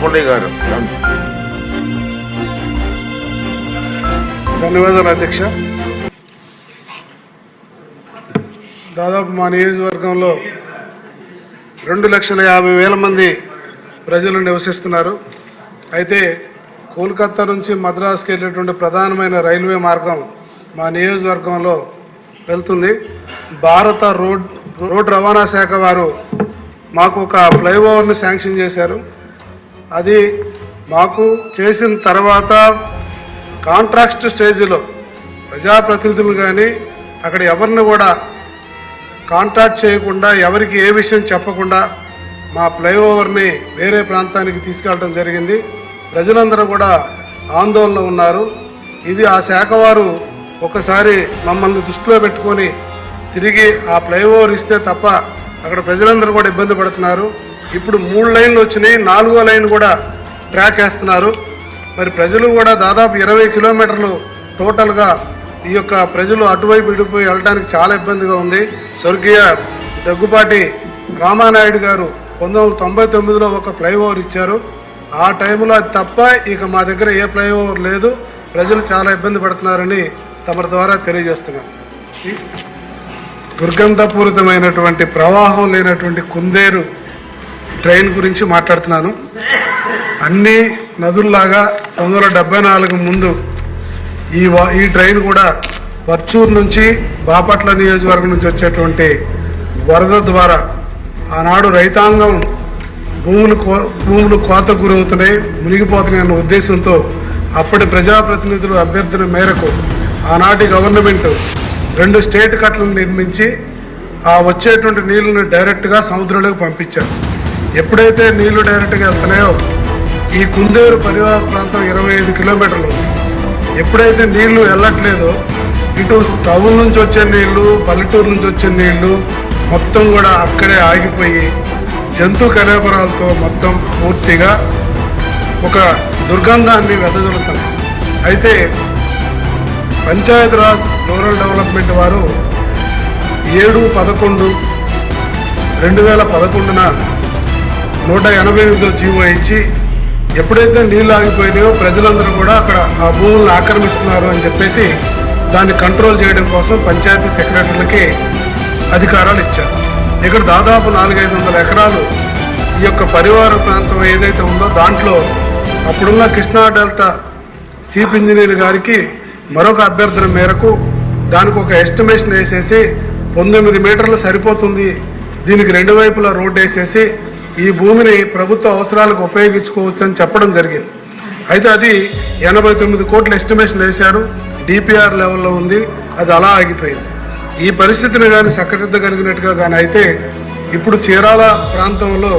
పాలకొండయ్య గారు. ధన్యవాదాలు అధ్యక్ష. దాదాపు మా నియోజకవర్గంలో 2,50,000 మంది ప్రజలు నివసిస్తున్నారు. అయితే కోల్కతా నుంచి మద్రాసుకి వెళ్ళేటువంటి ప్రధానమైన రైల్వే మార్గం మా నియోజకవర్గంలో వెళ్తుంది. భారత రోడ్ రవాణా శాఖ వారు మాకు ఒక ఫ్లైఓవర్ని శాంక్షన్ చేశారు. అది మాకు చేసిన తర్వాత కాంట్రాక్ట్ స్టేజ్లో ప్రజాప్రతినిధులు కానీ అక్కడ ఎవరిని కూడా కాంటాక్ట్ చేయకుండా, ఎవరికి ఏ విషయం చెప్పకుండా మా ఫ్లైఓవర్ని వేరే ప్రాంతానికి తీసుకెళ్ళడం జరిగింది. ప్రజలందరూ కూడా ఆందోళన ఉన్నారు. ఇది ఆ శాఖ వారు ఒకసారి మమ్మల్ని దృష్టిలో పెట్టుకొని తిరిగి ఆ ఫ్లైఓవర్ ఇస్తే తప్ప అక్కడ ప్రజలందరూ కూడా ఇబ్బంది పడుతున్నారు. ఇప్పుడు 3 లైన్లు వచ్చినాయి, 4వ లైన్ కూడా ట్రాక్ వేస్తున్నారు. మరి ప్రజలు కూడా దాదాపు 20 కిలోమీటర్లు టోటల్గా ఈ యొక్క ప్రజలు అటువైపు ఇటుపోయి వెళ్ళడానికి చాలా ఇబ్బందిగా ఉంది. స్వర్గీయ దగ్గుపాటి రామానాయుడు గారు 1999లో ఒక ఫ్లైఓవర్ ఇచ్చారు. ఆ టైంలో అది తప్ప ఇక మా దగ్గర ఏ ఫ్లైఓవర్ లేదు. ప్రజలు చాలా ఇబ్బంది పడుతున్నారని తమ ద్వారా తెలియజేస్తున్నాం. దుర్గంధపూరితమైనటువంటి ప్రవాహం లేనటువంటి కుందేరు ట్రైన్ గురించి మాట్లాడుతున్నాను. అన్ని నదుల్లాగా 1974 ముందు ఈ ట్రైన్ కూడా పర్చూరు నుంచి బాపట్ల నియోజకవర్గం నుంచి వచ్చేటువంటి వరద ద్వారా ఆనాడు రైతాంగం భూములు కోతకు గురవుతున్నాయి, మునిగిపోతున్నాయి అన్న ఉద్దేశంతో అప్పటి ప్రజాప్రతినిధులు అభ్యర్థన మేరకు ఆనాటి గవర్నమెంట్ 2 స్టేట్ కట్టలను నిర్మించి ఆ వచ్చేటువంటి నీళ్లను డైరెక్ట్గా సముద్రంలోకి పంపించారు. ఎప్పుడైతే నీళ్లు డైరెక్ట్గా వెళ్తున్నాయో ఈ కుందేరు పరివాహక ప్రాంతం 25 కిలోమీటర్లు. ఎప్పుడైతే నీళ్లు వెళ్ళట్లేదో ఇటు టౌన్ నుంచి వచ్చే నీళ్లు, పల్లెటూరు నుంచి వచ్చే నీళ్లు మొత్తం కూడా అక్కడే ఆగిపోయి జంతు కళేబరాలతో మొత్తం పూర్తిగా ఒక దుర్గంధాన్ని వెదజల్లుతుంది. అయితే పంచాయతీరాజ్ రూరల్ డెవలప్మెంట్ వారు 7/11/2011 188 జీవో ఇచ్చి ఎప్పుడైతే నీళ్లు ఆగిపోయినాయో ప్రజలందరూ కూడా అక్కడ ఆ భూములను ఆక్రమిస్తున్నారు అని చెప్పేసి దాన్ని కంట్రోల్ చేయడం కోసం పంచాయతీ సెక్రటరీలకి అధికారాలు ఇచ్చారు. ఇక్కడ దాదాపు 400-500 ఎకరాలు ఈ యొక్క పరివార ప్రాంతం ఏదైతే ఉందో దాంట్లో అప్పుడున్న కృష్ణా డెల్టా చీఫ్ ఇంజనీర్ గారికి మరొక అభ్యర్థన మేరకు దానికి ఒక ఎస్టిమేషన్ వేసేసి 19 మీటర్లు సరిపోతుంది, దీనికి 2 వైపులా రోడ్డు వేసేసి ఈ భూమిని ప్రభుత్వ అవసరాలకు ఉపయోగించుకోవచ్చు అని చెప్పడం జరిగింది. అయితే అది 89 కోట్ల ఎస్టిమేషన్ వేశారు. డిపిఆర్ లెవెల్లో ఉంది, అది అలా ఆగిపోయింది. ఈ పరిస్థితిని కానీ చక్కదిద్దగలిగినట్టుగా కానీ అయితే ఇప్పుడు చీరాల ప్రాంతంలో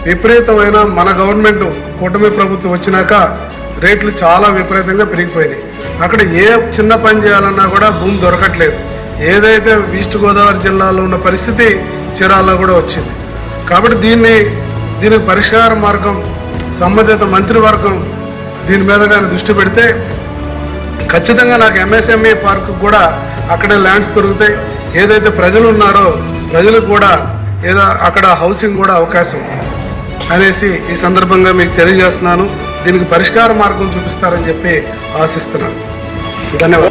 విపరీతమైన మన గవర్నమెంట్ కూటమి ప్రభుత్వం వచ్చినాక రేట్లు చాలా విపరీతంగా పెరిగిపోయినాయి. అక్కడ ఏ చిన్న పని చేయాలన్నా కూడా భూమి దొరకట్లేదు. ఏదైతే ఈస్ట్ గోదావరి జిల్లాలో ఉన్న పరిస్థితి చీరాల్లో కూడా వచ్చింది. కాబట్టి దీనికి పరిష్కార మార్గం సంబంధిత మంత్రివర్గం దీని మీద కానీ దృష్టి పెడితే ఖచ్చితంగా నాకు ఎంఎస్ఎంఈ పార్కు కూడా అక్కడే ల్యాండ్స్ దొరుకుతాయి. ఏదైతే ప్రజలు ఉన్నారో ప్రజలకు కూడా ఏదో అక్కడ హౌసింగ్ కూడా అవకాశం అనేసి ఈ సందర్భంగా మీకు తెలియజేస్తున్నాను. దీనికి పరిష్కార మార్గం చూపిస్తారని చెప్పి ఆశిస్తున్నాను. ధన్యవాదాలు.